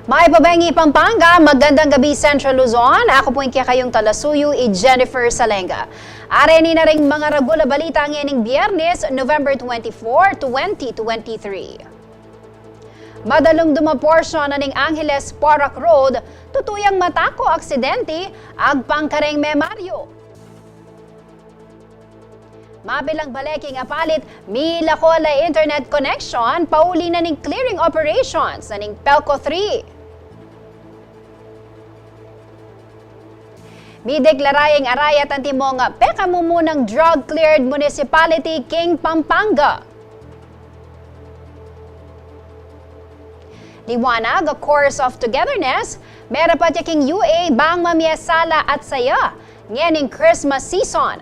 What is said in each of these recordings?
May Pabengi, Pampanga, magandang gabi Central Luzon. Ako po yung kayong talasuyo, Jennifer Salenga. Areni na ring mga ragula balita ngayong Biyernes, November 24, 2023. Madalong dumaporsyon na ning Angeles Porac Road, tutuyang matako aksidente, agpangkareng memaryo. Mabilang baleking apalit, mila ko la internet connection, pauli na ning clearing operations na ning Pelco 3. Mideklarayeng arayat ang timong pekamumunang drug-cleared municipality King Pampanga. Liwanag, a course of togetherness, meron pa king UA bang mamiyasala at saya ngayon Christmas season.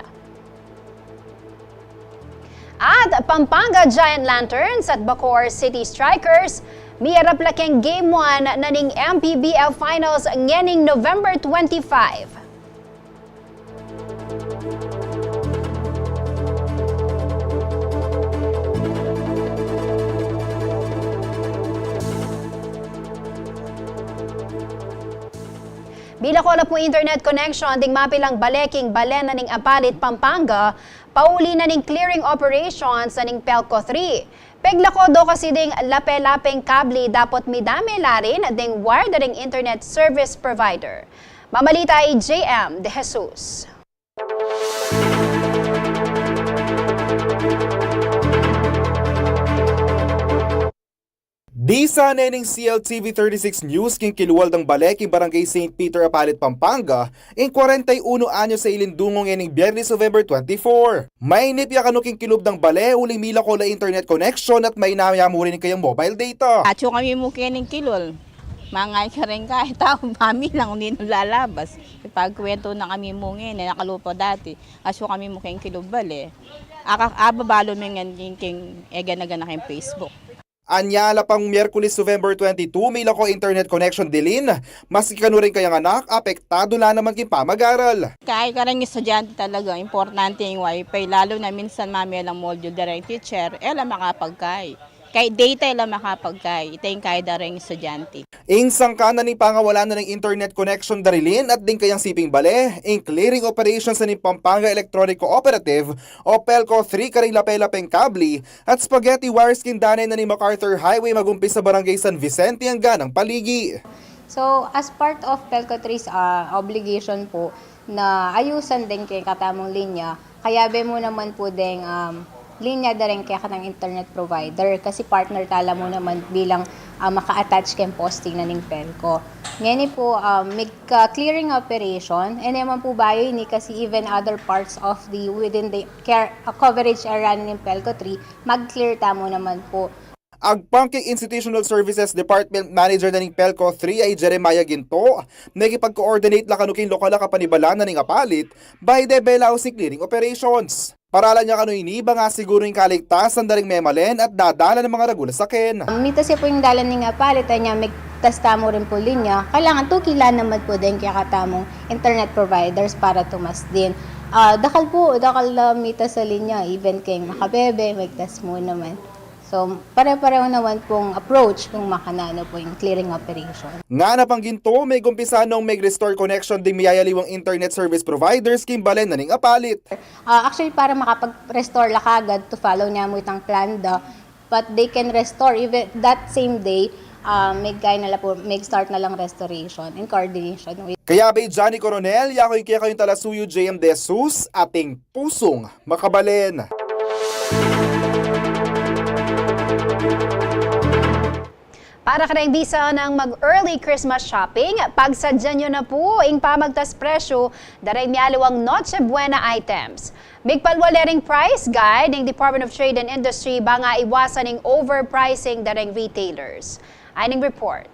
At Pampanga Giant Lanterns at Bacoor City Strikers, miyarap laking Game 1 na ning MPBL Finals ngayon November 25. Bila ko po internet connection ding mapilang baleking balen na ning apalit Pampanga, pauli na ning clearing operations na ning Pelco 3. Pegla ko do kasi ding lape-lapeng kabli dapat midame larin ding wire na ring internet service provider. Mamalita ay JM De Jesus. Di sa nening CLTV 36 News king kiluwal ng Baleking Barangay St. Peter Apalit, Pampanga, in 41 anyos sa ilindungong ening Biyernes, November 24. Mainip ya kanuking kilub ng bale, uling mila ko la internet connection at may namayamurin kayang mobile data. Atyo kami mo kining kilol. Mangay ka rin kahit ako, mami lang hindi lalabas. Pagkwento na kami mo ngayon, nakalupo dati. Asyo kami mo kining kilub bale. Ababalo mo nga king eganaga na kayong Facebook. Anyala pang Miyerkules, November 22, may lako internet connection dilin. Maski kanu rin kayang anak, apektado la naman king pamag-aral. Kahit karang estudyante talaga, importante yung wifi. Lalo na minsan mami lang module direct teacher, ela makapagkay. Kay data ela makapagkay, ito yung kahit darang estudyante. Insang kanan ni pangawala na ng internet connection darilin at din kayang siping bale, in clearing operations na ni Pampanga Electronic Cooperative o Pelco 3 karing lapay-lapeng kabli at spaghetti wires kindanay na ni MacArthur Highway magumpis sa Barangay San Vicente ang ganang paligi. So, as part of Pelco 3's obligation po na ayusan din kay katamong linya, kaya be mo naman po ding linya da rin kaya kanang internet provider kasi partner tala mo naman bilang maka-attach kay posting na ning Pelco. Ngayon po, may clearing operation, and naman po bayo ni kasi even other parts of the within the coverage area ng Pelco 3, mag-clear tamo naman po. Agpangking Institutional Services Department Manager na ning Pelco 3 ay Jeremiah Ginto, nagipag-coordinate la kanuking lokal na kapanibala na ning apalit by the Belaos clearing operations. Paralan niya kanu iniba nga siguro yung kaligtasan daring memalen at dadala ng mga ragula sa ken. Mita siya po yung dalan nga palit niya may tastamo rin po linya. Kailangan tukila naman po din kaya katamong internet providers para tumas din. Dakal mita sa linya even kay makabebe, may tas mo naman. So, pare-pareho naman pong approach kung makanano po yung clearing operation. Nga na pang ginto, may gumpisa nung may restore connection ding miyayaliwang internet service providers kimbalen na ning apalit. Actually, para makapag-restore la kagad to follow niya mo itang plan but they can restore even that same day, may start na lang restoration in coordination with. Kaya bay Johnny Coronel, yakoy kaya kayong talasuyo JM De Jesus, ating pusong makabalen. Para karang bisa ng mag-early Christmas shopping, pagsadyan nyo na po ang pamagtas presyo daray miyaliwang Noche Buena items. Bigpalwalering price guide ng Department of Trade and Industry ba nga iwasan ng overpricing daray retailers. Aning report.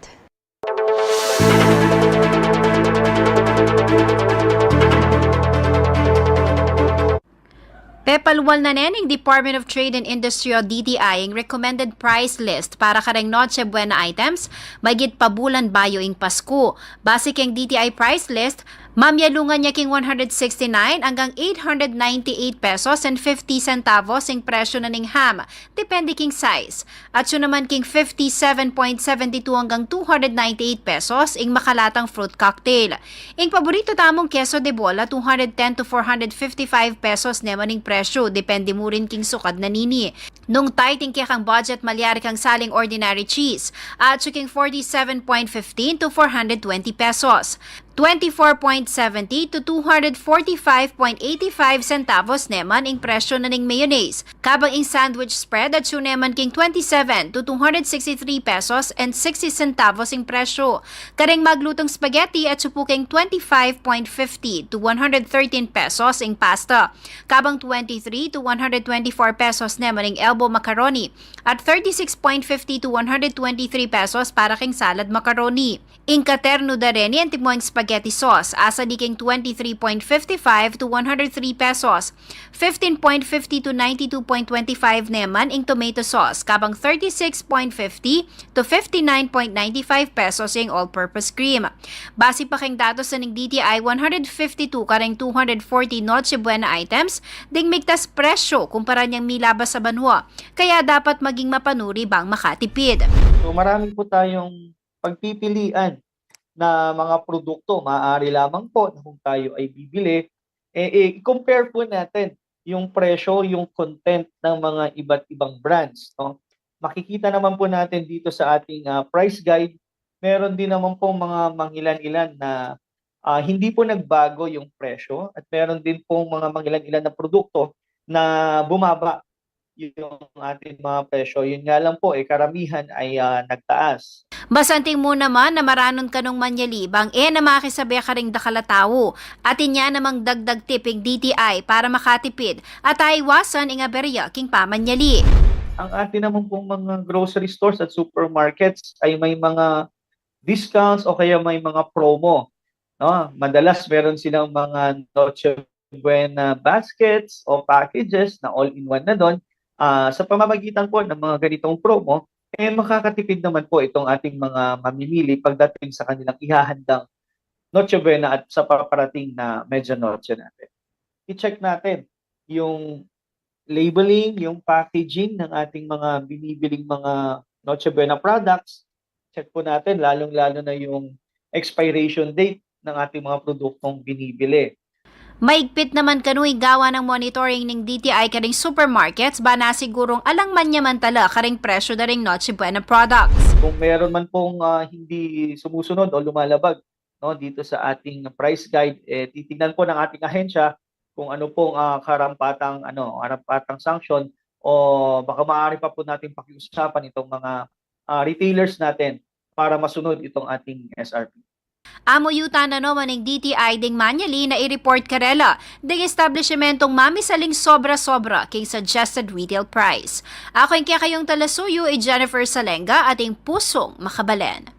Pepalwal na nening Department of Trade and Industry o DTI ang recommended price list para karang Noche Buena items magit pabulan bayo ing Pasko. Base kang DTI price list, Mamyalungan niya king 169 hanggang 898 pesos and 50 centavos ang presyo na ning ham, depende king size. At yun naman king 57.72 hanggang 298 pesos ang makalatang fruit cocktail. Ang paborito tamong queso de bola 210 to 455 pesos naman ang presyo, depende mo rin king sukad na nini. Nung tight ang kaya kang budget malyari kang saling ordinary cheese at king 47.15 to 420 pesos. 24.70 to 245.85 centavos naman ang presyo na ning mayonnaise. Kabang ang sandwich spread at yun naman king 27 to 263 pesos and 60 centavos ang presyo. Karing maglutong spaghetti at supuking 25.50 to 113 pesos ang pasta. Kabang 23 to 124 pesos naman ang elbow macaroni at 36.50 to 123 pesos para king salad macaroni. Ang katerno da rin yan timo ang spaghetti sauce asa di king 23.55 to 103 pesos. 15.50 to 92.25 naman ang tomato sauce kabang 36.50 to 59.95 pesos yung all-purpose cream. Base pa king datos sa ning DTI 152 kareng 240 Noche Buena items ding migtas presyo kumpara niyang milabas sa banwa. Kaya dapat maging mapanuri bang makatipid. So marami po tayong pagpipilian na mga produkto. Maaari lamang po na kung tayo ay bibili, i-compare po natin yung presyo, yung content ng mga iba't ibang brands. No? Makikita naman po natin dito sa ating price guide, meron din naman po mga mangilan-ilan na hindi po nagbago yung presyo at meron din po mga mangilan-ilan na produkto na bumaba yung ating mga presyo. Yun nga lang po, karamihan ay nagtaas. Basanting mo naman na maranon kanong manyalibang na makisabi ka ring dakalatawo at inya namang dagdag tiping DTI para makatipid at aiwasan ang aberya king pamanyali. Ang atin naman pong mga grocery stores at supermarkets ay may mga discounts o kaya may mga promo. No? Madalas meron silang mga Noche Buena baskets o packages na all-in-one na doon. Sa pamamagitan po ng mga ganitong promo, makakatipid naman po itong ating mga mamimili pagdating sa kanilang ihahandang Noche Buena at sa paparating na Medya Noche natin. I-check natin yung labeling, yung packaging ng ating mga binibiling mga Noche Buena products. Check po natin lalong-lalo na yung expiration date ng ating mga produktong binibili. Maigpit naman kanuy gawa ng monitoring ng DTI karing supermarkets ba na sigurong alang manyamantala karing presyo na ring Noche Buena products. Kung meron man pong hindi sumusunod o lumalabag dito sa ating price guide, titingnan po ng ating ahensya kung ano pong karampatang sanction o baka maaari pa po natin pakiusapan itong mga retailers natin para masunod itong ating SRP. Amo yuta na naman ng DTI ding manyali na i-report karela ding establishmentong mamisaling sobra-sobra king suggested retail price. Ako yung kayong talasuyo ay Jennifer Salenga at yung pusong makabalen.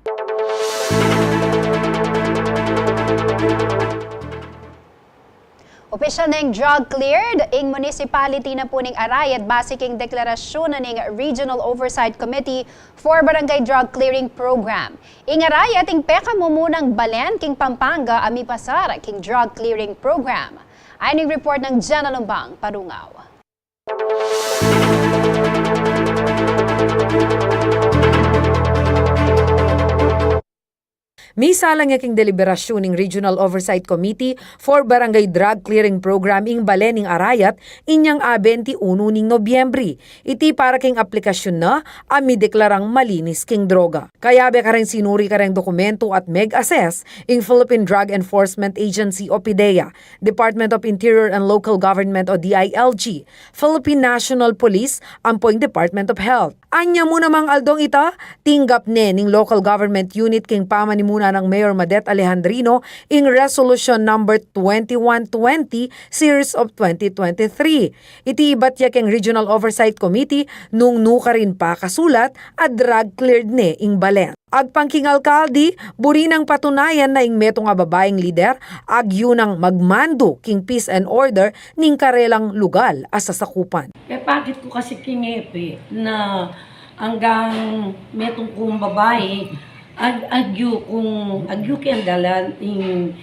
Opisyal na yung drug cleared, ang municipality na po ng Arayat base king deklarasyon na ng Regional Oversight Committee for Barangay Drug Clearing Program. Ing Arayat, ang peka mo munang balen king Pampanga ami pasar king drug clearing program. Ayon ang report ng Jenna Lumbang, Parungaw. Misa lang yaking deliberasyon ng Regional Oversight Committee for Barangay Drug Clearing Program ing Balening Arayat inyang 21 ning Nobyembre. Iti para king aplikasyon na ami deklarang malinis king droga. Kaya be kareng sinuri kareng dokumento at meg-assess ing Philippine Drug Enforcement Agency o PDEA, Department of Interior and Local Government o DILG, Philippine National Police, ampoing Department of Health. Anya mo namang aldong ita, tinggap ning local government unit king pamanimuna ng Mayor Madet Alejandrino in Resolution number 2120 Series of 2023. Iti ibat yak ang Regional Oversight Committee nung nuka rin pa kasulat at drug cleared ne ing Balen. Agpangking alkaldi, buri ng patunayan na ing meto nga babaeng lider, agyo ng magmando king peace and order ning karelang lugal as sasakupan. Bakit ko kasi kingepe na hanggang metong kong babae agyu ken dalan in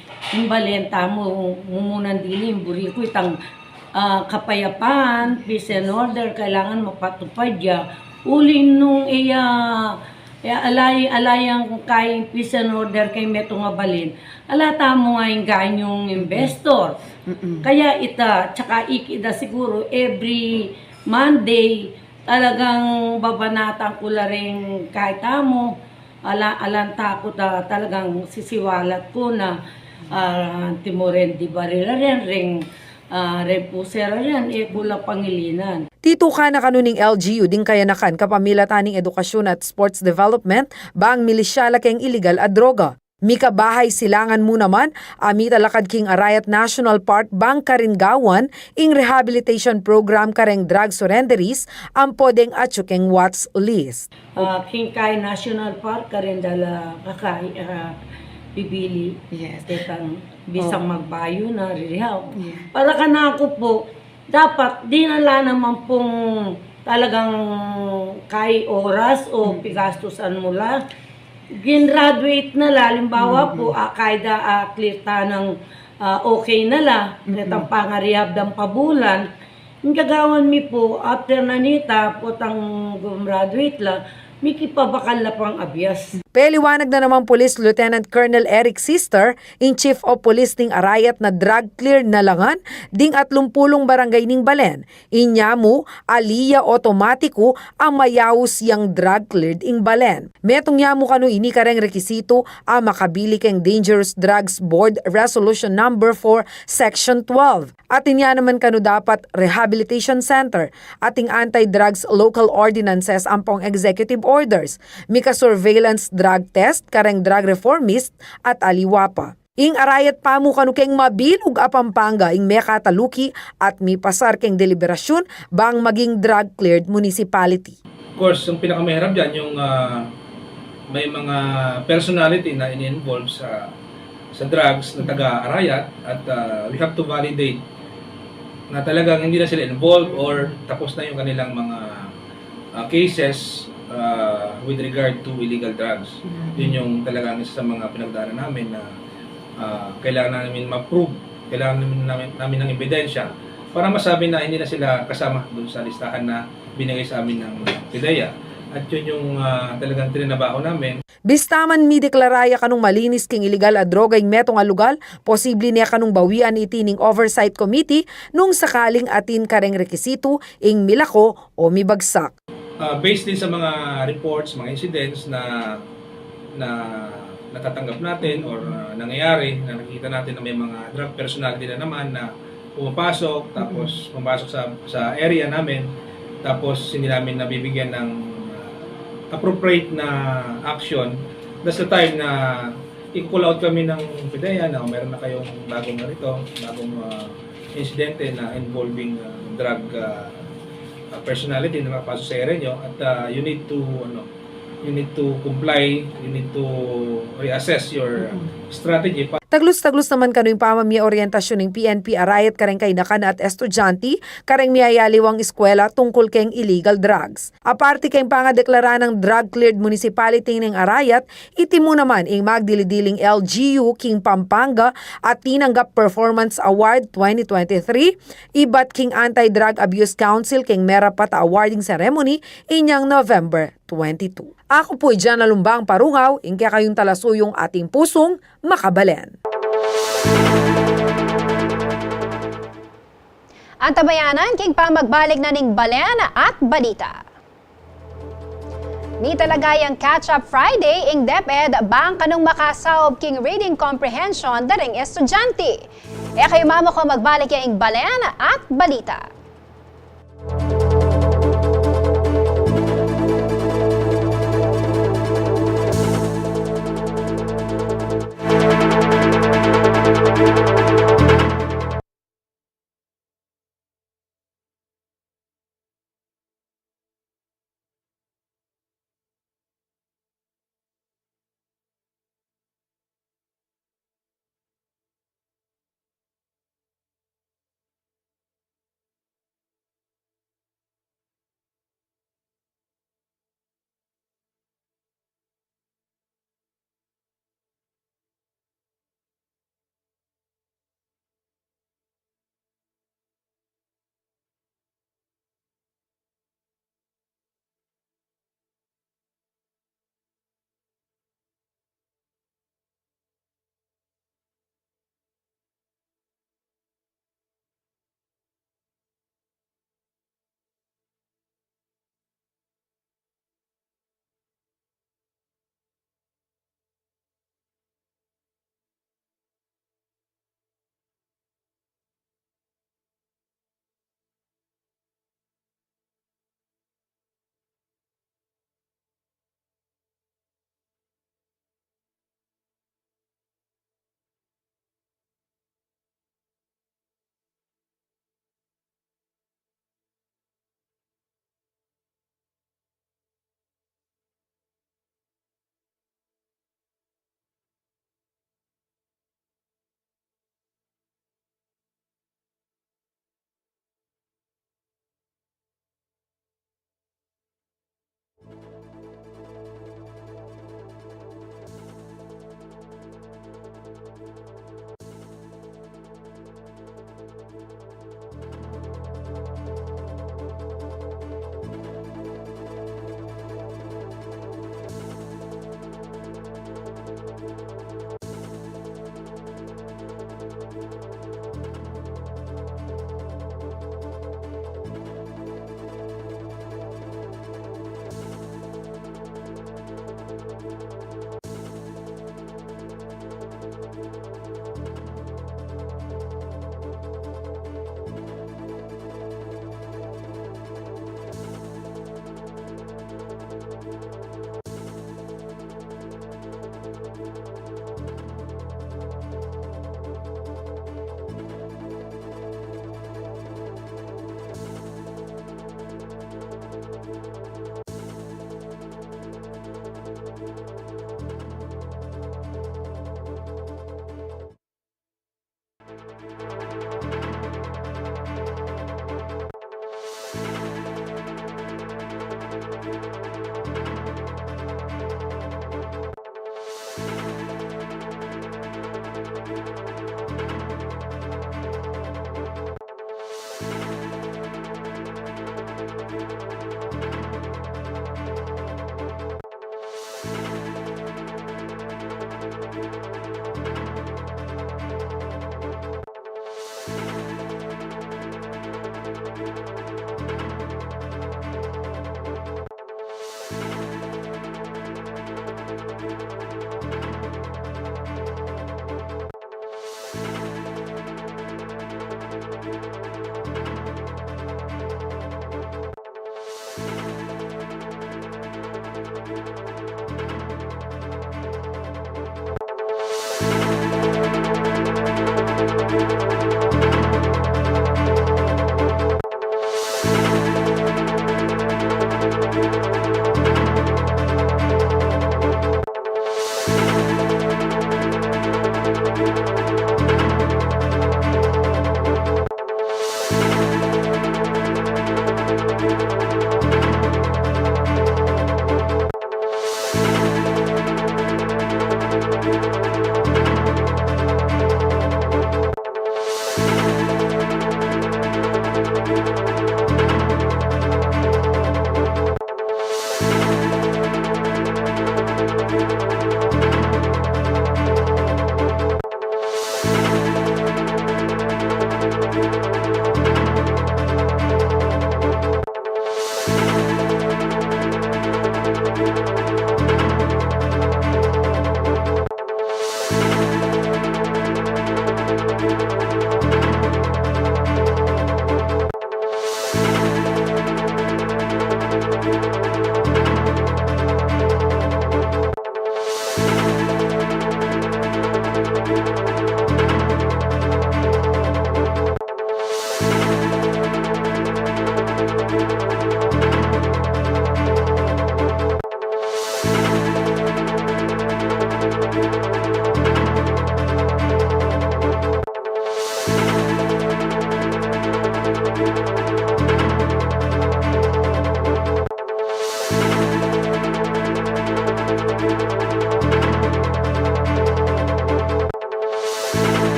balenta mo mumunan dili buri ko itang kapayapaan, peace and order kailangan mapatupad ya. Ulin nung alayang kay peace and order kay meto nga balin. Alata mo nga yung ganyong investor. Kaya tsaka ikida siguro every Monday talagang babanatan ko la rin kahit amo alanta ko talagang sisiwalat ko na timoren di barila rin repusera rin kula pangilinan. Tito ka na kanuning LGU ding kayanakan kapamila taning edukasyon at sports development bang milisyala keng illegal at droga. Mika bahay silangan mo naman, amita lakad king Arayat National Park bang Karingawan ing rehabilitation program kareng drug surrenderies ang podeng atsukeng watch list. Kingkay National Park karin dala kakay bibili. Yes. Tetang bisang magbayo na ririhaw. Yeah. Para ka na ako po, dapat dinala naman pong talagang kay oras o pigastusan mula. Gin-graduate na la, limbawa po, kayda clear ta ng okay na la, netang pangarihab ng pabulan, yung gagawan mi po, after nanita, po tang gumraduate la, may kipabakal na pang abyas. Peliwanag na naman Police Lieutenant Colonel Eric Sister, in Chief of Police ning Arayat na drug clear na langan, ding 30 barangay ning Balen. Inya mo, aliya otomatiko ang mayawos yang drug cleared ing Balen. Metong yamu kanu ini kareng rekisito ang makabili keng Dangerous Drugs Board Resolution Number 4 Section 12. At inya naman kanu dapat Rehabilitation Center ating anti-drugs local ordinances ampong executive orders, mika surveillance drug test, kareng drug reformist at aliwapa. Ing arayat pa mo kanu keng mabilog a Pampanga ing may kataluki at may pasar keng deliberasyon bang maging drug cleared municipality. Of course, ang pinakamahirap dyan yung may mga personality na in-involve sa drugs na taga-arayat at we have to validate na talagang hindi na sila involved or tapos na yung kanilang mga cases with regard to illegal drugs. Yun yung talagang isa sa mga pinagdaanan namin na kailangan namin ma-prove, kailangan namin ng ebidensya para masabi na hindi na sila kasama doon sa listahan na binigay sa amin ng PIDEA. At yun yung talagang trinabaho namin. Bistaman mi deklaraya kanong malinis king illegal a droga ing metong alugal, posible niya kanong bawian itining oversight committee nung sakaling atin kareng rekisito ing milako o mibagsak. Based din sa mga reports, mga incidents na natatanggap natin or nangyayari, na nakikita natin na may mga drug personality na naman na pumapasok, tapos pumasok sa area namin, tapos hindi namin nabibigyan ng appropriate na action. That's the time na i-call out kami ng PIDEA na meron na kayong bagong insidente na involving drug personality na makapasok sa area nyo at you need to comply, you need to reassess your strategy. Taglus-taglus naman kanu yung pamamia orientasyon ng PNP Arayat kareng kainakan at estudyante kareng miyayaliwang eskwela tungkol keng illegal drugs. Aparte keng pangadeklara ng drug cleared municipality ng Arayat, iti mo naman ing magdilidiling LGU King Pampanga at tinanggap Performance Award 2023, ibat King Anti-Drug Abuse Council King Merapata Awarding Ceremony inyang November 22. Ako po'y Jana Lumbang Parungaw, ingkaya kayong talasuyong ating pusong makabalen. Ang tabayanan, king pa magbalik na ning balen at balita. Ni talagayang Catch-up Friday ing DepEd bang kanong makasaob king reading comprehension daring estudyante. Kayo mamo ko magbalik ing balen at balita.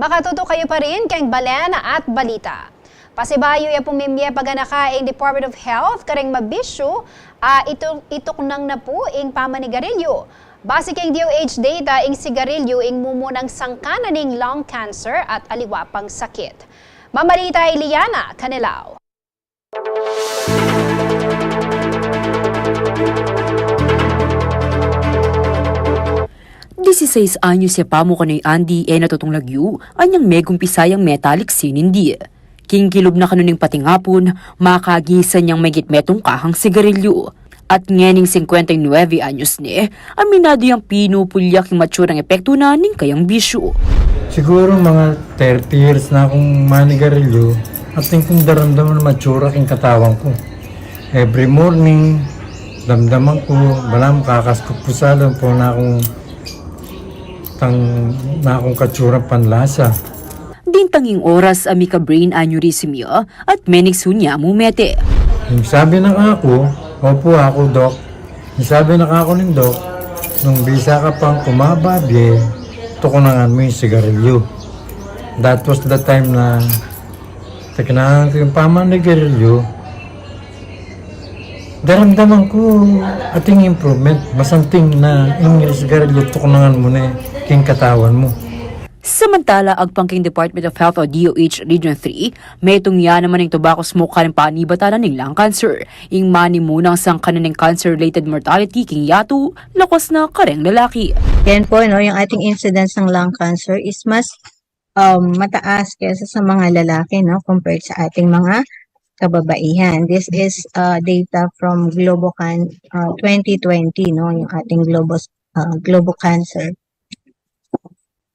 Makatuto kayo pa rin kay Balen at Balita. Pasibayo ya pumimye paganaka ing Department of Health karing mabisyo itok nang na po ing pamanigarilyo. Base kay DOH data ing sigarilyo ing mumunang sangkanan ing lung cancer at aliwapang sakit. Mamalita Eliana Canelao. 16 anyos si pamukan ni Andy natutong lagyo anyang megong pisayang metallic sinindi. Kingkilob na kanuning patingapon, makagisan niyang may gitmetong kahang sigarilyo. At ngening 59 anyos ni, aminado yung pinupulyak yung matsurang epekto na ning kayang bisyo. Siguro mga 30 years na akong manigarilyo at kung daramdaman na matsura king katawan ko. Every morning, damdaman ko, balam kakaskupusalo po na akong katsurang panlasa. Dintanging oras amika brain aneurysm at menig sunya mumete. Yung sabi ng ako, opo ako, Doc, Sabi na kako ng Dok, nung bisa ka pang kumababye, tukunangan mo yung sigarilyo. That was the time na tikinahan ko yung pamanigarilyo. Daramdaman ko ating improvement. Masanting na yung sigarilyo, tukunangan mo na yung katawan mo. Samantala, agpangking Department of Health o DOH Region 3, may tungya naman ng tobacco smoke karing panibatanan ng lung cancer. Ing mani munang sang kananing cancer-related mortality king yatu, lakas na kareng lalaki. Yan po, no, yung ating incidence ng lung cancer is mas mataas kaysa sa mga lalaki, no, compared sa ating mga kababaihan. This is data from Globocan 2020, no, yung ating Globo Cancer.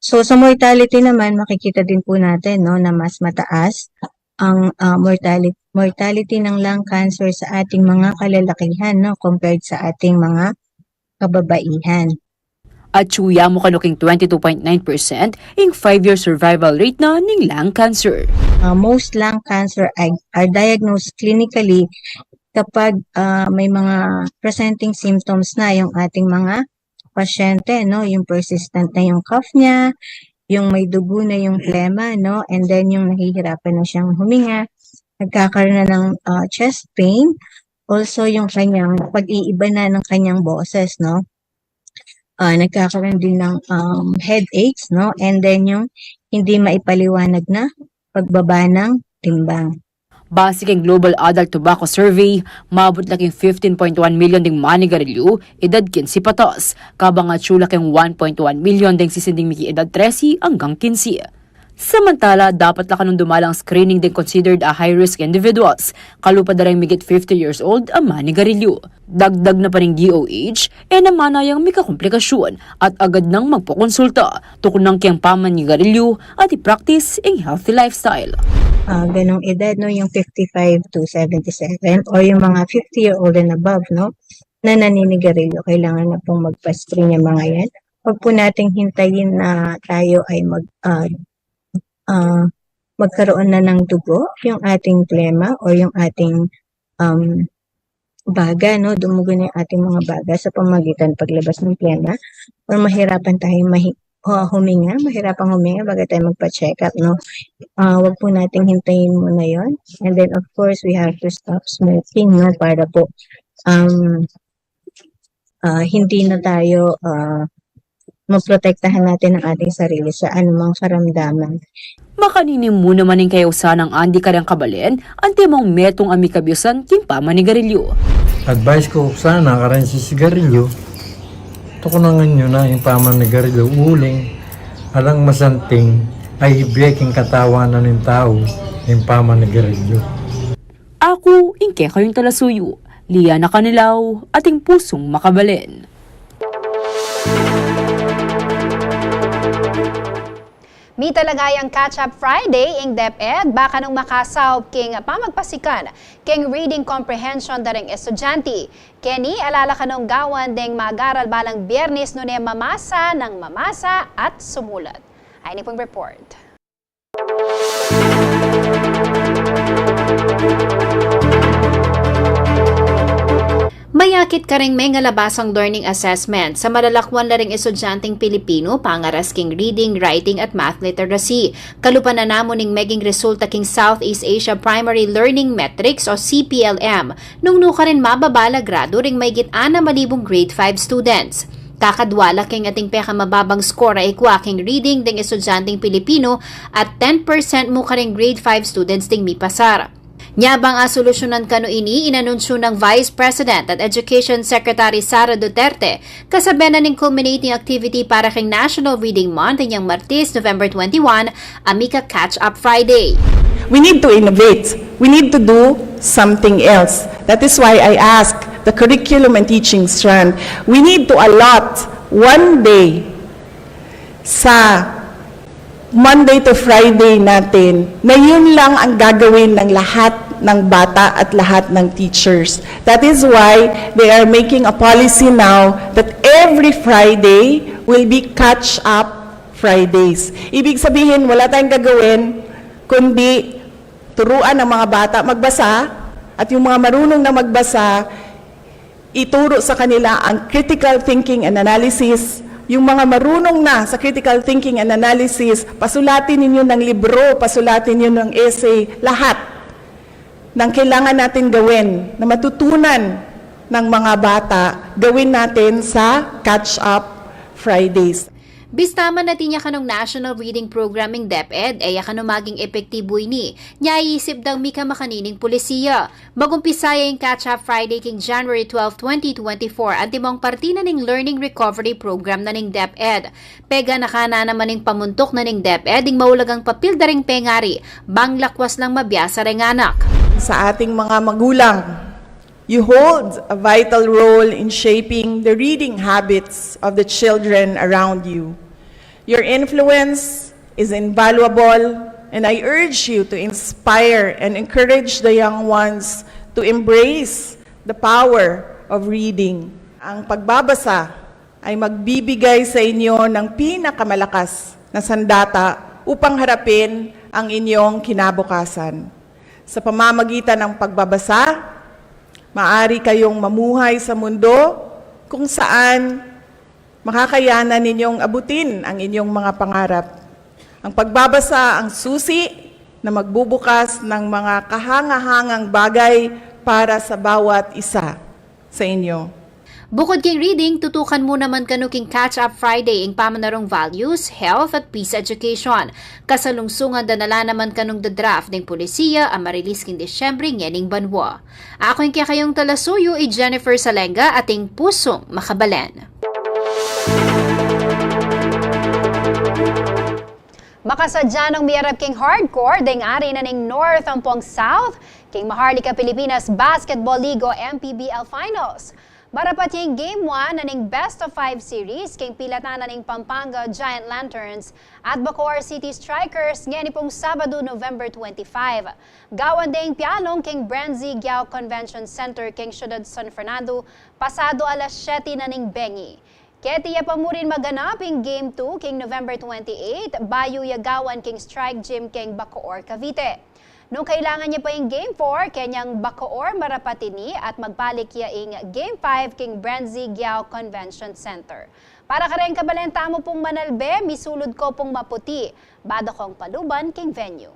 So sa mortality naman, makikita din po natin, no, na mas mataas ang mortality ng lung cancer sa ating mga kalalakihan, no, compared sa ating mga kababaihan. At tsuya mo kanuking 22.9% ing 5-year survival rate na ng lung cancer. Most lung cancer are diagnosed clinically kapag may mga presenting symptoms na yung ating mga pasyente, no, yung persistent na yung cough niya, yung may dugo na yung plema, no, and then yung nahihirapan na siyang huminga, nagkakaroon na ng chest pain, also yung kanyang pag-iiba na ng kanyang boses, no, nagkakaroon din ng headaches, no, and then yung hindi maipaliwanag na pagbaba ng timbang. Base kay Global Adult Tobacco Survey, maabot laking 15.1 million ding manigarilyo, edad 15 patas, kabang at sula kang 1.1 million ding sisinding miki edad 13 hanggang 15. Samantala, dapat la kanong dumalang screening din considered a high-risk individuals, kalupa darang migit 50 years old ang manigarilyo. Dagdag na pa ring DOH, namanayang may kakomplikasyon at agad nang magpakonsulta, tukon ng kiyang pamanigarilyo at i-practice ang healthy lifestyle. Ganong edad, no, yung 55 to 77 o yung mga 50-year-old and above, no, na naninigarilyo, kailangan na pong magpa-screen yung mga yan. Huwag po nating hintayin na tayo ay magkaroon na ng dugo, yung ating plema o yung ating baga, no, dumugo na yung ating mga baga sa pamagitan paglabas ng plema or mahirapan tayong huminga, mahirapang huminga bago tayo magpa-check up, no. Wag po nating hintayin muna yon. And then of course we have to stop smoking, no, para po hindi na tayo maprotektahan natin ang ating sarili sa anumang karamdaman. Makaninim mo naman ng kayo sanang andi karang kabalen, ante mong metong amikabyusan king pamanigarilyo. Advice ko sana karan si sigarilyo, tukunangan nyo na yung pamanigarilyo uling, alang masanting ay breaking katawanan ng tao yung pamanigarilyo. Ako, ingke kayong talasuyo, liya na kanilaw, ating pusong makabalen. Mi talagayang Catch-up Friday ing DepEd baka nung makasaw king pamagpasikan king reading comprehension daring estudyante. Kenny alala kanong gawan ding magaral balang Biyernes nune mamasa ng mamasa at sumulat. Ay ni pong report. Mayakit ka ring may ngalabasang learning assessment sa malalakwan la ring estudyanteng Pilipino pangaras king reading, writing at math literacy. Kalupan na namo ning meging resulta king Southeast Asia Primary Learning Metrics o CPLM nung nuka rin mababala grado ring may gitana malibong grade 5 students. Kakadwala king ating peka mababang score ay king reading ding estudyanteng Pilipino at 10% mo ka ring grade 5 students ding mipasar. Nyabang asolusyonan kano ini inanunsyo ng Vice President at Education Secretary Sara Duterte kasabi na ng culminating activity para kay National Reading Month inyang Martes, November 21, Amika Catch-up Friday. We need to innovate. We need to do something else. That is why I ask the curriculum and teaching strand, we need to allot one day sa Monday to Friday natin na yun lang ang gagawin ng lahat ng bata at lahat ng teachers. That is why they are making a policy now that every Friday will be catch-up Fridays. Ibig sabihin, wala tayong gagawin kundi turuan ang mga bata magbasa at yung mga marunong na magbasa, ituro sa kanila ang critical thinking and analysis. Yung mga marunong na sa critical thinking and analysis, pasulatin ninyo ng libro, pasulatin ninyo ng essay, lahat ng kailangan natin gawin na matutunan ng mga bata, gawin natin sa Catch-Up Fridays. Bistaman na tinya kanong National Reading Programming DepEd ay kanong maging epektibo ini. Nya isip dang mika makanining polisiya. Magumpisaya yung Catch-Up Friday king January 12, 2024 at timong partina ning Learning Recovery Program na ning DepEd. Pega nakana naman ning pamuntok na ning DepEd ing maulagang papil daring pengari. Banglakwas lang mabiyasa ring anak. Sa ating mga magulang, you hold a vital role in shaping the reading habits of the children around you. Your influence is invaluable, and I urge you to inspire and encourage the young ones to embrace the power of reading. Ang pagbabasa ay magbibigay sa inyo ng pinakamalakas na sandata upang harapin ang inyong kinabukasan. Sa pamamagitan ng pagbabasa, maaari kayong mamuhay sa mundo kung saan makakayanan ninyong abutin ang inyong mga pangarap. Ang pagbabasa ang susi na magbubukas ng mga kahanga-hangang bagay para sa bawat isa sa inyo. Bukod king reading, tutukan mo naman kanu king Catch-Up Friday ing pamanarong values, health at peace education. Kasalungsungan danala naman kanong the draft ng polisiya ang marilis king Desyembre ngening banwa. Ako yung kaya kayong talasuyo ay Jennifer Salenga ating pusong makabalen. Makasadya ng miyarap king hardcore, ding ari na ning North ang pong South, king Maharlika Pilipinas Basketball League o MPBL Finals. Marapat yung Game 1 na ning Best of 5 series, king pilatan na ning Pampanga Giant Lanterns at Bacoor City Strikers ngayon pong Sabado, November 25. Gawan ding pialong king Brenzy Giao Convention Center, king Ciudad San Fernando, pasado alas 7 na ning Bengi. Ketiya pa mo rin maganap yung Game 2 king November 28, Bayu Yagawan king Strike Gym king Bacoor Cavite. Nung kailangan niya pa yung Game 4, kanyang Bacoor Marapatini at magbalik niya yung Game 5 king Brenzy Giao Convention Center. Para ka rin kabalenta mo pong manalbe, misulod ko pong maputi, bado kong paluban king venue.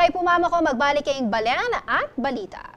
Kay pumama ko magbalik kayong balen at balita.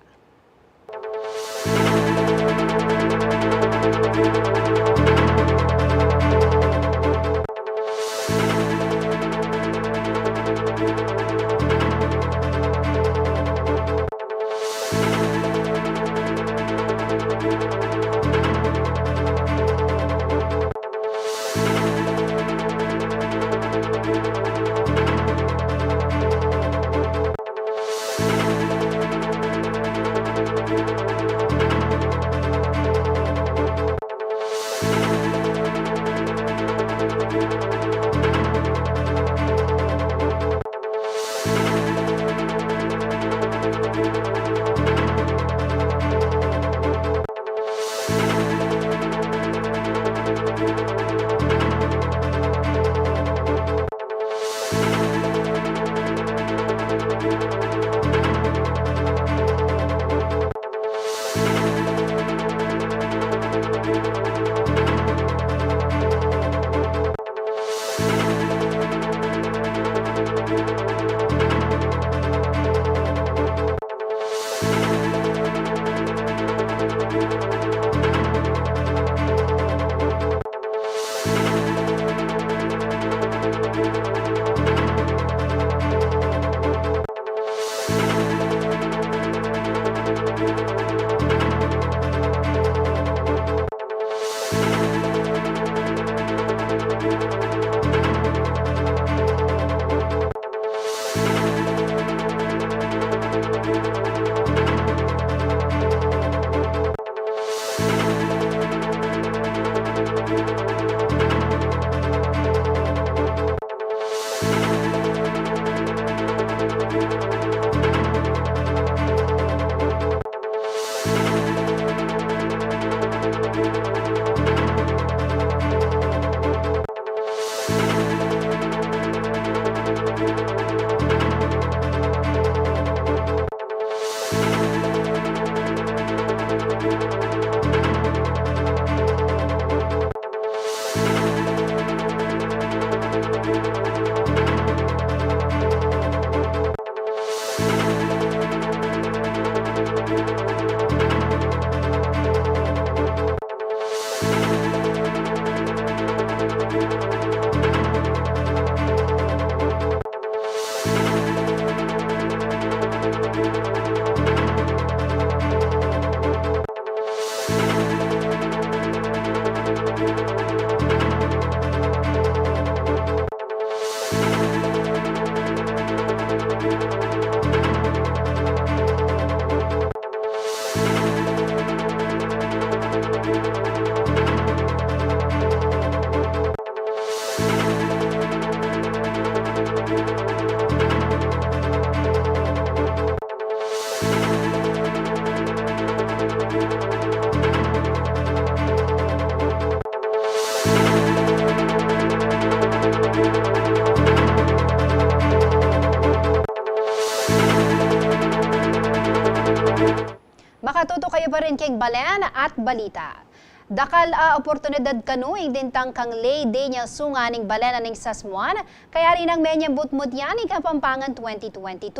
Makatuto kayo pa rin kay Balen at Balita. Dakal oportunidad kanuing dintang kang lay day niya sunganing Balen aning sasmuan, kaya rin ang menyang butmut yan ng Kapampangan 2022.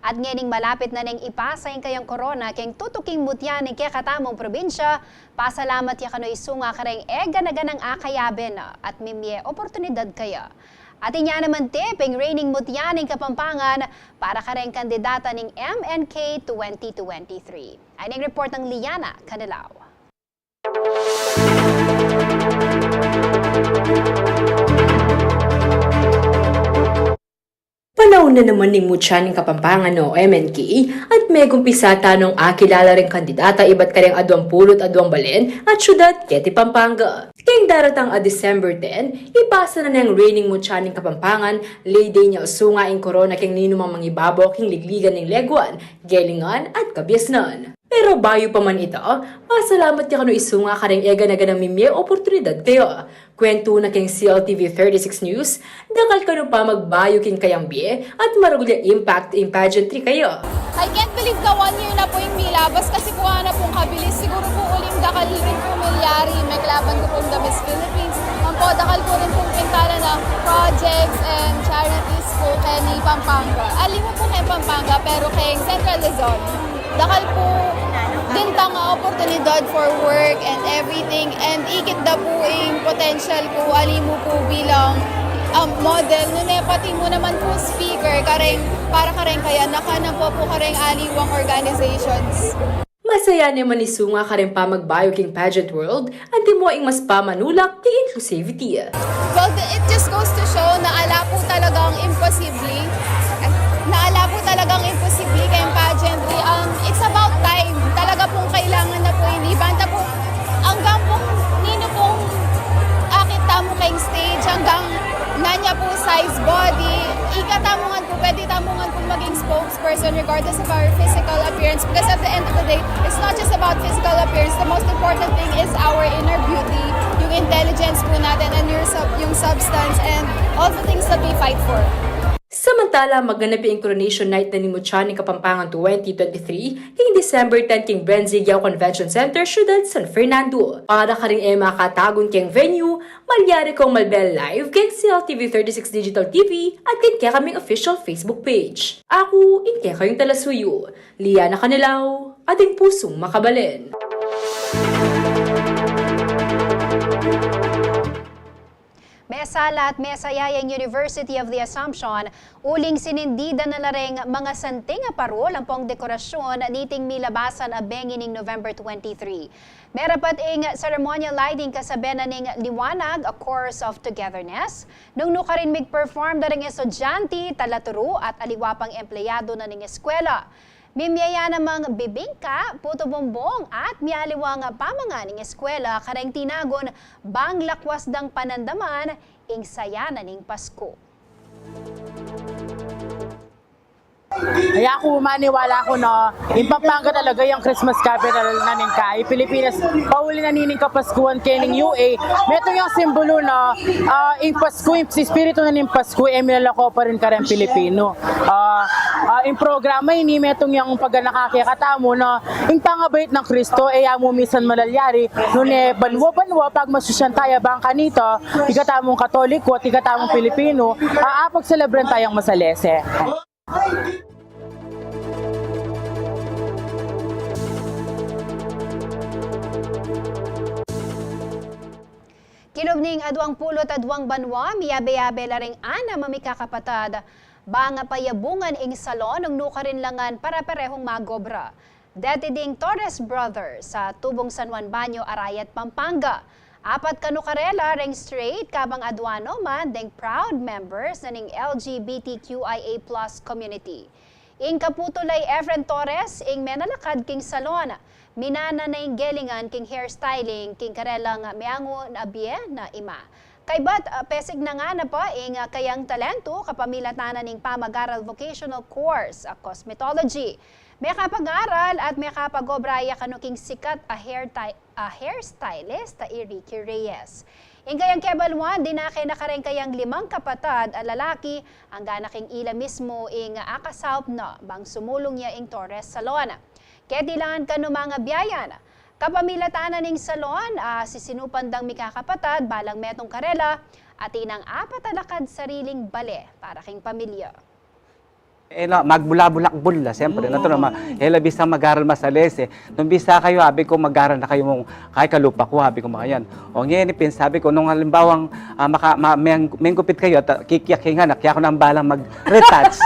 At ngayon malapit na ning ipasa yung kayang korona keng tutuking mutyaning kaya katamong probinsya, pasalamat ya kanoy sunga kareng ganaganang akayaben at mimye oportunidad kaya. At inya naman tiping reigning mutyaning Kapampangan para kareng kandidata ng MNK 2023. Ay ning report ng Liana Canilao. Panahon na naman ni Mutyaning Kapampangan o MNK at may gumpisa tanong kilala rin kandidata iba't kareng adwang pulot adwang Balen at syudad Keti Pampanga. Kaya daratang December 10, ipasa na ng reigning Mutyaning Kapampangan, lay day niya usunga in corona keng ninumang mangibabok king ligligan ng Leguan, Gelingan at Kabiasnan. Pero bayo pa man ito, masalamat niya kano isunga kareng na mimye oportunidad kayo. Kwento na king CLTV 36 News, dakal kano pa magbayo king kayambie at marugulya impact in pageantry kayo. I can't believe na 1 year na po yung milabas kasi po na pong kabilis. Siguro po uling dakal rin po milyari. May klaban ko pong The Miss Philippines. Ang po dakal po rin pong pintala na projects and charities po kay ni Pampanga. Alim mo po kay Pampanga pero kay Central Luzon. Dakal po din tang oportunidad for work and everything and ikit da po yung potential po alim mo po bilang model, nune pati mo naman po speaker, kareng, para kareng kaya nakanan po kareng aliwang organizations. Masaya naman isunga kareng pa magbayo king pageant world at di mo ing mas pamanulak king inclusivity. Well, it just goes to show na ala po talagang imposible kayong pageantry. It's about time. Talaga pong kailangan na po hindi. Banta po, hanggang pong nino pong akita mo kayong stage, hanggang nanya po size body, ikatamungan po, pwede tamungan po maging spokesperson regardless of our physical appearance because at the end of the day, it's not just about physical appearance. The most important thing is our inner beauty, yung intelligence po natin and yung substance and all the things that we fight for. Samantala, maganap yung coronation night na ni Mutyaning Kapampangan 2023 king December 10 king Benzigao Convention Center, Ciudad San Fernando. Para ka rin makatagon king venue, malyari kong Malbel Live king CLTV 36 Digital TV at king kaya kaming official Facebook page. Ako, kaya kayong talasuyo. Liana Canilao, ating pusong makabalen. Mesala at Mesayayang University of the Assumption, uling sinindida na lareng mga santing parol ang pong dekorasyon niting milabasan a bengining November 23. Merapat ing ceremonial lighting kasabi na ning liwanag, a chorus of togetherness. Nung nuka rin mig-perform na ring estudyante, talaturo at aliwapang empleyado na ning eskwela. Mimyaya namang bibingka, puto bombong at mialiwang pamangan ng eskwela kareng tinagon bang lakwas dang panandaman ing saya na ning Pasko. Kaya ako maniwala ko na yung Pampanga talaga yung Christmas capital na ningka. Pilipinas, pauli na nining kapaskuhan kayo ng UA. Meto yung simbolo na yung Pasko, yung espiritu na ng Pasko, minalako pa rin ka rin Pilipino. Yung programa, ini metong yung pagganakakikatamo na yung pangabait ng Kristo, amo misan malalyari, nune banwa-banwa, pag masusyan tayo bang kanito, ikatamong Katoliko at ikatamong Pilipino, apag-celebran tayong masalese. ning adwang pulot adwang banwa, miyabe-yabe laring ana mamikakapatad. Banga payabungan ing salon ng nukarin langan para parehong magobra. Dati ding Torres Brothers sa Tubong San Juan Banyo, Arayat, Pampanga. Apat kanukarela ring straight kabang adwano man ding proud members na ning LGBTQIA+ community. Ing kaputulay Efren Torres ing menalakad king salon. Minana na ing gelingan king hairstyling king karelang miango na abye na ima. Kaybat pesig na nga na pa ing kayang talento kapamilatanan ning pamag-aral vocational course cosmetology. May kapag-aral at may kapag-obraya kanuking sikat a hairstylist ta Ricky Reyes. Ing kayang kebalwan, dinake na kareng kayang 5 kapatad a lalaki ang ganaking ila mismo ing akasaup na bang sumulong niya ing Torres Salon. Ketilangan kanu mga biyayan. Kapamilatanan ning salon, sisinupandang mikakapatad balang metong karela at inang 4 alakad sariling bale para king pamilya. Magbula-bulak-bula, siyempre. Nato naman, bisa mag-aral masalese. Nung bisa kayo, habi ko mag-aral na kayo mong kay kalupa ko, habi ko mga yan. O ngayon, sabi ko, nung halimbawang may gupit kayo, kikiyak-kingan, kaya ako nang balang mag-retouch.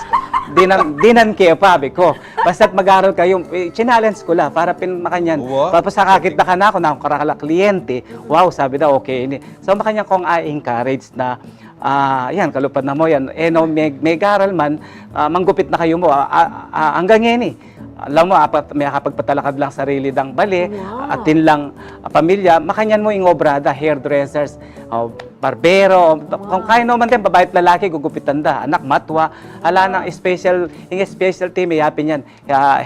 Dinan kayo pa, habi ko. Basta't mag-aral kayo, challenge ko la, para pinmakanyan. Tapos nakakit na ka na ako, nakakarala kliyente. Wow, sabi daw, okay. So, makanya kong i-encourage na yan, kalupad na mo yan. No, may garal man, manggupit na kayo mo. Hanggang yan eh. Alam mo, may kapagpatalakad lang sarili dang bali, atin lang pamilya, makanyan mo yung obrada, hairdressers, barbero, kung kaya naman din, babae at lalaki, gugupitan da. Anak, matwa, hala ng specialty, may yapin yan.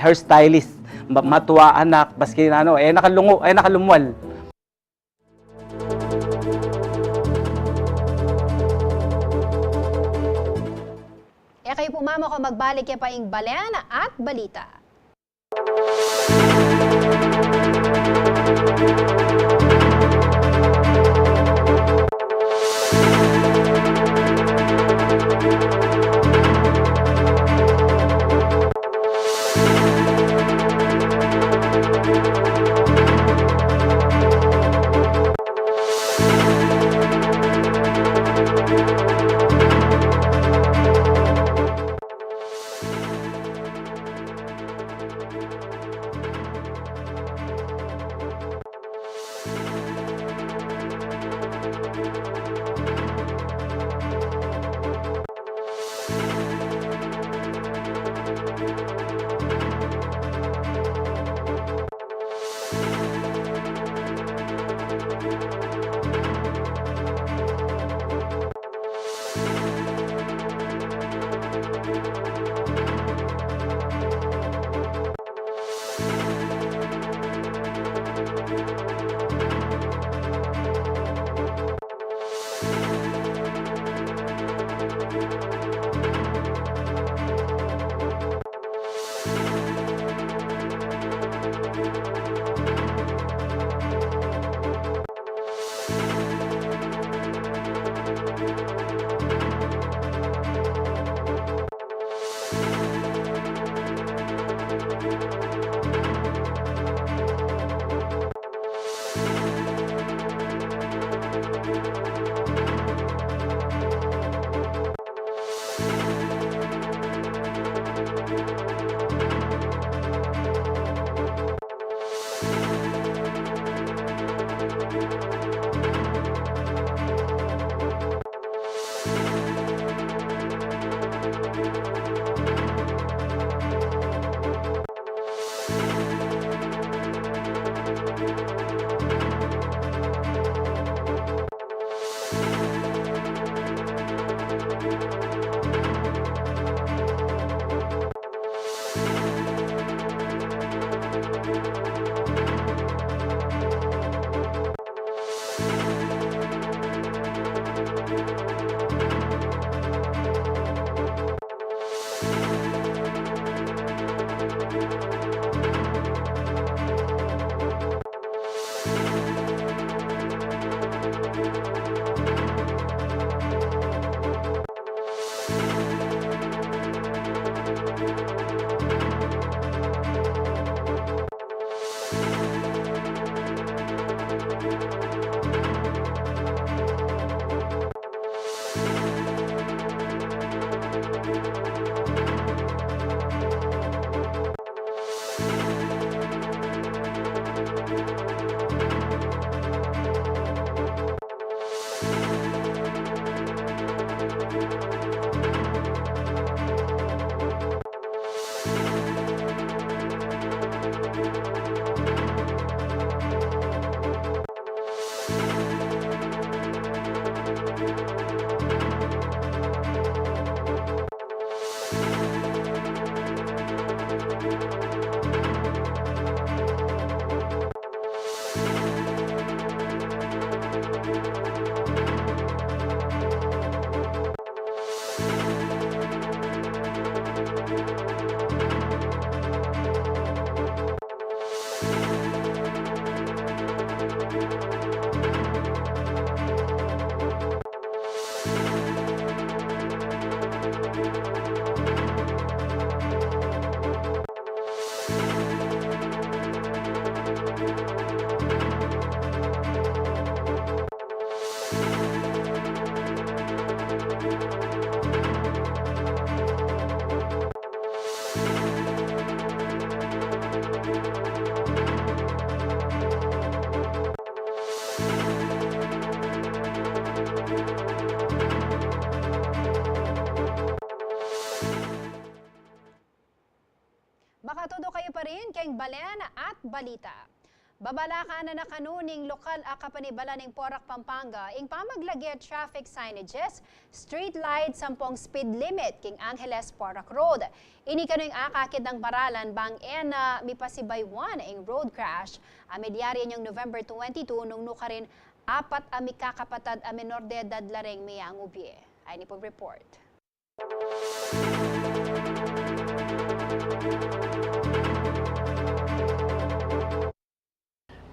Hairstylist, matwa, anak, baski na ano, nakalumwal. Kayo pumama ko magbalik ya pa ing balena at balita. Makatuto kayo pa rin kay Balen at Balita. Babalaka na kanuning lokal a kapanibala ng Porac, Pampanga, ing pamaglagay traffic signages, street light, 10 speed limit king Angeles Porac Road. Ini kanuing akakit ng baralan bang ena mipasibay 1 ing road crash. Amidyari niyong November 22 nung nukarin 4 amikakapatad a menor de edad lareng miyang ubye. Ay ni po report.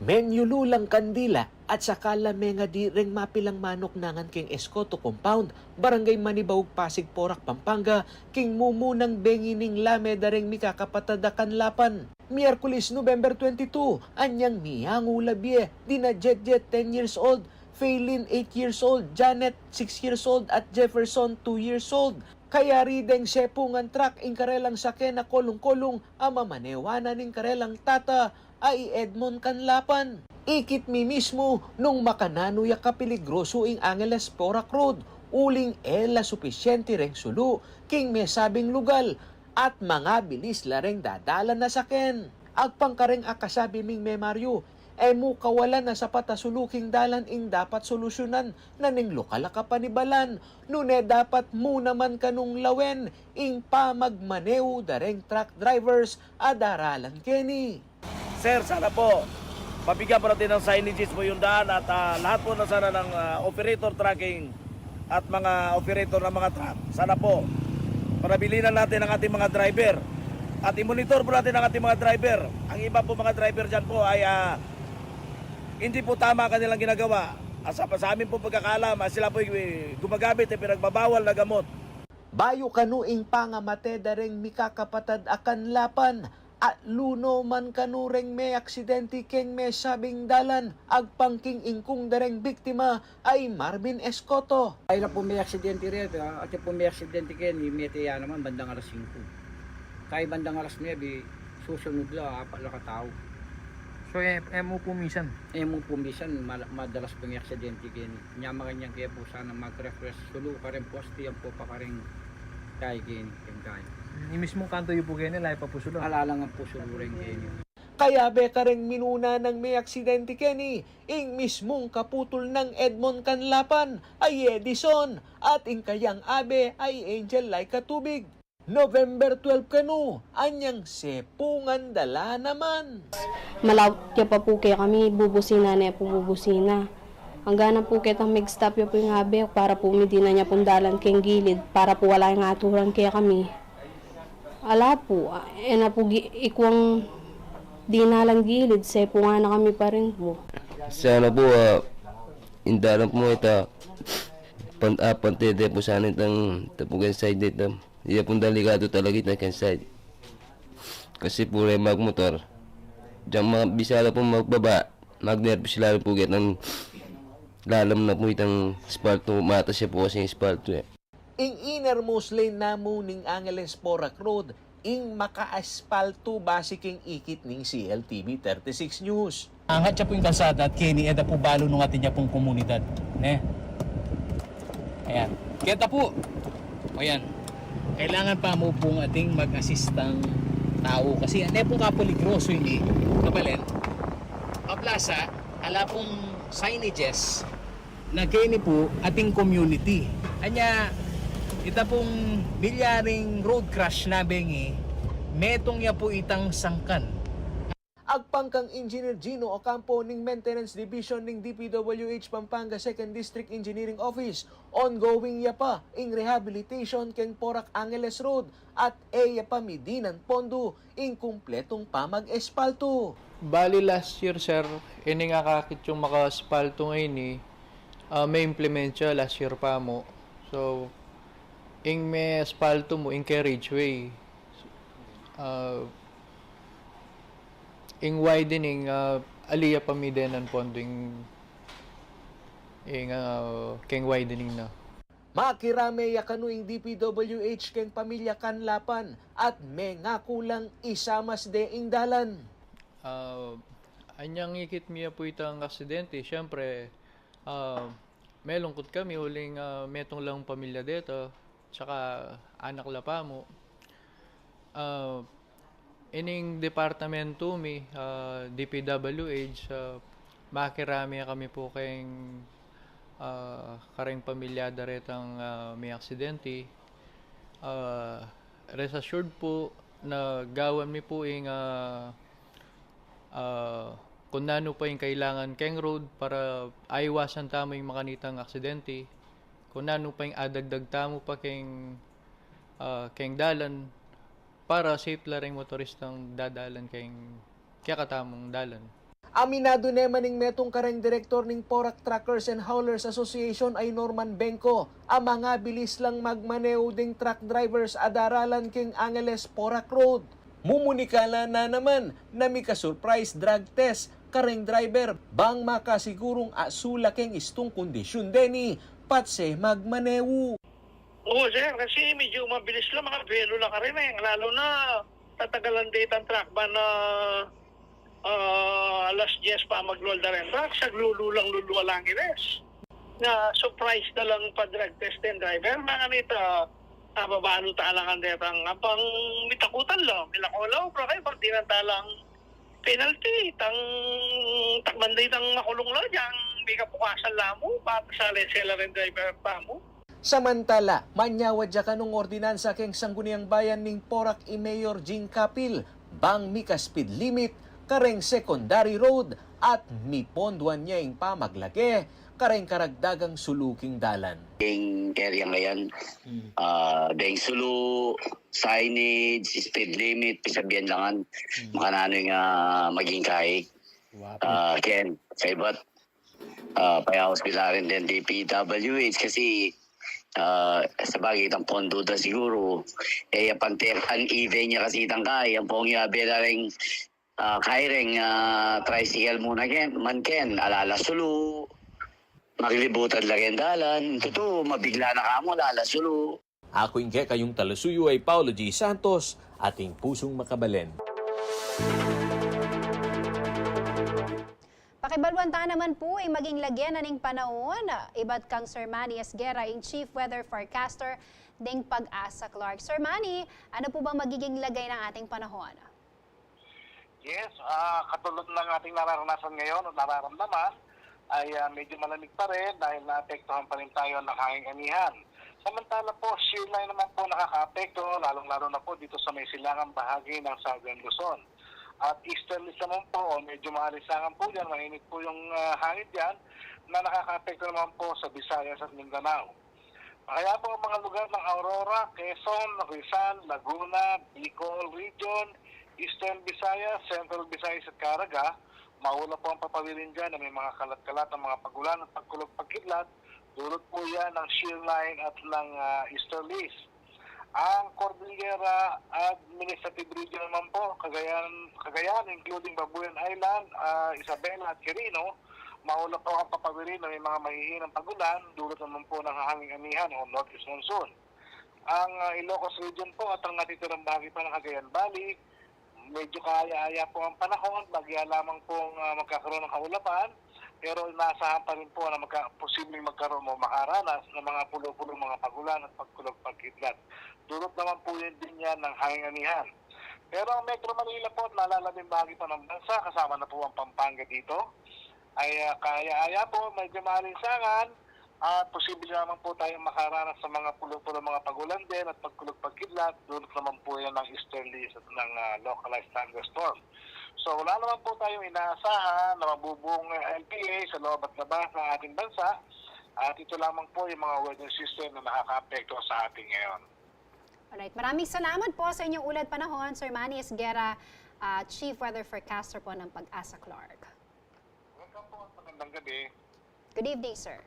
Menyululang kandila at sakala menga di reng mapilang manok nangan king Escoto Compound, Barangay Manibawg, Pasig, Porac, Pampanga, king mumunang bengining lame dareng mikakapatadakan lapan. Miyerkules, November 22, anyang miyangu labie, dina Jet 10 years old, Faylin 8 years old, Janet 6 years old at Jefferson 2 years old. Kaya rideng sepungan truck ing karelang sakyan na kolong-kolong ama manewana ning karelang tata ay Edmond Kanlapan. Ikit mi mismo nung makananuya kapiligroso ing Angeles Porac Road, uling ela supisyente reng sulu, king may sabing lugal, at mga bilis lareng dadalan na saken. Agpangkareng akasabi ming memaryo, mukawalan na sapat na suluking dalan ing dapat solusyonan na ning lokal kapanibalan. Nune dapat mo naman kanung lawen ing pamagmaneo dareng truck drivers adaralan keni. Sir, sana po mabigyan po natin ng signages po yung daan at lahat po na sana ng operator tracking at mga operator ng mga truck. Sana po panabilinan natin ang ating mga driver at i-monitor po natin ang ating mga driver. Ang iba po mga driver dyan po ay hindi po tama kanilang ginagawa. Sa amin po pagkakalam, sila po gumagamit ng pinagbabawal na gamot. Bayo kanuing pangamate dareng mikakapatad akan lapan. At luno man kanureng may aksidente king may sabing dalan, agpangking ingkung dareng biktima ay Marvin Escoto. Ay na po may aksidente rin, at po may aksidente kin, may tiya naman bandang alas 5. Kaya bandang alas 9, susunod la, 4 na katao. So, mo pumisan? Mo pumisan, madalas po may aksidente kin. Nyama kanyang kaya po sana mag-refresh, sulu ka rin posti, yan po pa ka rin kaya kin, kaya. Ni mismong kanto yung po kaya nila, ipapusulo. Alalang ang pusulo rin kaya. Kaya beka ring minuna ng may aksidente keni, ing mismong kaputol ng Edmond Kanlapan ay Edison at ing kayang abe ay Angel Laika Tubig. November 12 kanu, anyang sepungan dala naman. Malawat pa po kaya kami, bubusina na po bubusina. Hanggang na po kitang mag-stop yung abe para po hindi na niya pundalan kayong gilid para po wala yung aturan kaya kami. Ala po, na po ikwang dinalang gilid, sepo nga na kami pa rin po. Sana po, indalan po ito, pantete po sana itang tapugan side dito. Iya pong delikado talaga ito kan side. Kasi po rin magmotor, diyan mga bisala po magbaba, magnervo sila po ng lalam na po itang spalto, mata siya po kasi yung spalto eh. Ing innermost lane namo ning Angeles Porac Road, ing maka-aspalto basiking ikit ning CLTV 36 News. Angat siya po yung kalsada at kini eda po balo nung atin niya pong komunidad. Ne? Ayan. Kita po. O yan. Kailangan pa mo pong ating mag-assistang tao. Kasi ano pong kapaligroso yun Kapalen. Kaplasa, ala pong signages na kini po ating community. Anya, ita pong bilyaring road crash na bengi, metong ya po itang sangkan. Agpangkang Engineer Gino Ocampo ning Maintenance Division ning DPWH Pampanga 2nd District Engineering Office, ongoing ya pa ing rehabilitation keng Porac Angeles Road at ya pa midinan pondo ing kumpletong pamag-espalto. Bali last year sir, ini nga kakit yung maka-espalto ngayon may implement siya last year pa mo. So, ing may espalto mo, ing carriageway. Ing widening, aliya pamidenan pondo ing keng widening na. Makirame ya kanuing DPWH keng pamilya Kanlapan at may nga kulang isamas de ing dalan. Anyang ikit miya po itang aksidente, syempre, may lungkot kami, huling metong lang pamilya dito, tsaka anak la pa mo. ining departamento mi, DPWH, makirami kami po kayong kareng pamilyada retang may aksidente. Rest assured po na gawan mi po yung kung nano pa yung kailangan keng road para aiwasan tamo yung makanitang aksidente. Kung nano pa yung adagdag tamo pa keng dalan para safe laring motoristang dadalan keng kaya katamong dalan. Aminado naman ning metong kareng direktor ning Porac Truckers and Haulers Association ay Norman Benco. Ang mga bilis lang magmaneo ding truck drivers adaralan king Angeles Porac Road. Mumunikala na naman na may ka-surprise drug test kareng driver bang makasigurong asula king istong kondisyon deni patse magmaneo. Oo sir, kasi medyo mabilis lang, makabelo lang ka rin lalo na tatagalan date ang truck ba na alas 10 pa maglolda rin truck, saglulang luluwa lang ines. Na surprise na lang pa drug test din driver, mga nita babano talang ang detang apang mitakutan lang, milakolaw, pero kayo pag dinantalang penalty, takbanday tang makulong lang dyan, may kapukasan lang mo, papasalin sila rin driver pa mo. Samantala, manyawad dya kanong ordinansa keng sangguniang bayan ning Porac i Mayor Jing Capil, bang mika speed limit, kareng secondary road at mipondwan niya yung pamaglaki, kareng karagdagang suluking dalan. Yung area ngayon, dahil sulu, signage, speed limit, pisabihan langan, makanano yung maging kahig. Ken, sa iba't payawas bila rin din DPWH kasi sa bagay itang pondo da siguro pantir uneven niya kasi itang kaya ang pong yabi na rin kaireng tricycle muna ken alala sulu maglilibutan lang yung dalan totoo mabigla na kamo alala sulu. Ako yung kayong talasuyo ay Paulo G. Santos, ating pusong makabalen. Pakibalwanta naman po ay maging lagyan na ning panahon. Iba't kang Sir Manny Esguera, ang Chief Weather Forecaster ding Pag-asa Clark. Sir Manny, ano po bang magiging lagay ng ating panahon? Yes, katulad ng ating nararanasan ngayon o nararamdaman ay medyo malamig pa rin dahil naapektuhan pa rin tayo ng hanging anihan. Samantala po, shear line naman po nakaka-apekto, lalong-lalo na po dito sa may silangang bahagi ng Southern Luzon. At easterlies naman po, o medyo maalisangan po dyan, mainit po yung hangin dyan, na nakaka-apekto naman po sa Visayas at Mindanao. Kaya po ang mga lugar ng Aurora, Quezon, Rizal, Laguna, Bicol Region, Eastern Visayas, Central Visayas at Caraga, maula po ang papawilin dyan na may mga kalat-kalat ng mga pagulan at pagkulog-pagkidlat, dulot po yan ng shear line at ng easterlies. Ang Cordillera Administrative Region naman po, Cagayan including Babuyan Island, Isabela at Quirino, maula po ang papawirin na may mga mahihinang pagulan, dulot naman po ng hanging anihan o northeast monsoon. Ang Ilocos Region po at ang natitirang bahagi pa ng Cagayan Valley, medyo kaya-aya po ang panahon, bagya lamang pong magkakaroon ng kaulapan, pero inaasahan pa rin po na posibleng magkaroon o makaranas ng mga pulo-pulo mga pagulan at pagkulog-pagkidlat. Dulot naman po yun din yan ng hanging anihan. Pero ang Metro Manila po at lalalabing bahagi pa ng bansa, kasama na po ang Pampanga dito, ay kaya-aya po, medyo maalinsangan at posible naman po tayong makaranas sa mga pulo-pulo mga pagulan din at pagkulog-pagkidlat. Dulot naman po yan ng easterlies at ng localized thunderstorm. So wala naman po tayong inaasahan na mabubuong LPA sa loob at labas ng ating bansa at ito lamang po yung mga weather system na nakaka-apekto sa ating ngayon. Alright, maraming salamat po sa inyong ulat panahon, Sir Manny Esguera, Chief Weather Forecaster po ng Pag-asa Clark. Welcome po at magandang gabi. Good evening, sir.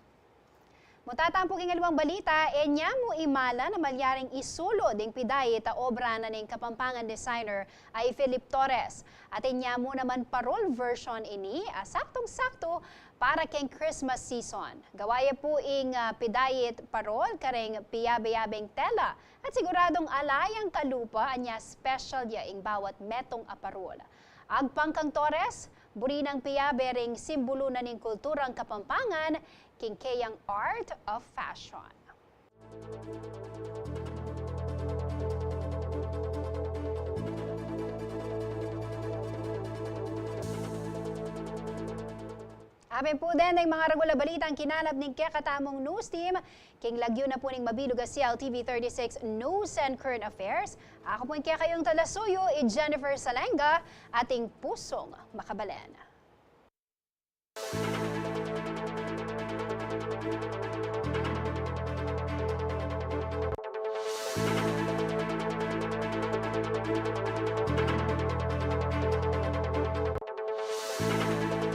Mutatampok ang alawang balita, enya mo imala na malyaring isulo ding piday ta obra na ning Kapampangan designer ay Philip Torres. At enya mo naman parol version ini, saktong-sakto para keng Christmas season. Gawaya po ing pidayit parol kareng piyabe-yabeng tela at siguradong alayang kalupa anya special ya ing bawat metong aparol. Agpangkang Torres, burinang piyabe ring simbolo na ning kulturang Kapampangan, kingkayang art of fashion. Amin po din ng mga regular balitang kinalap ng kakatamong news team. King lagyo na po ning mabilog sa CLTV 36 News and Current Affairs. Ako po kayong talasuyo, Jennifer Salenga, ating pusong makabalen.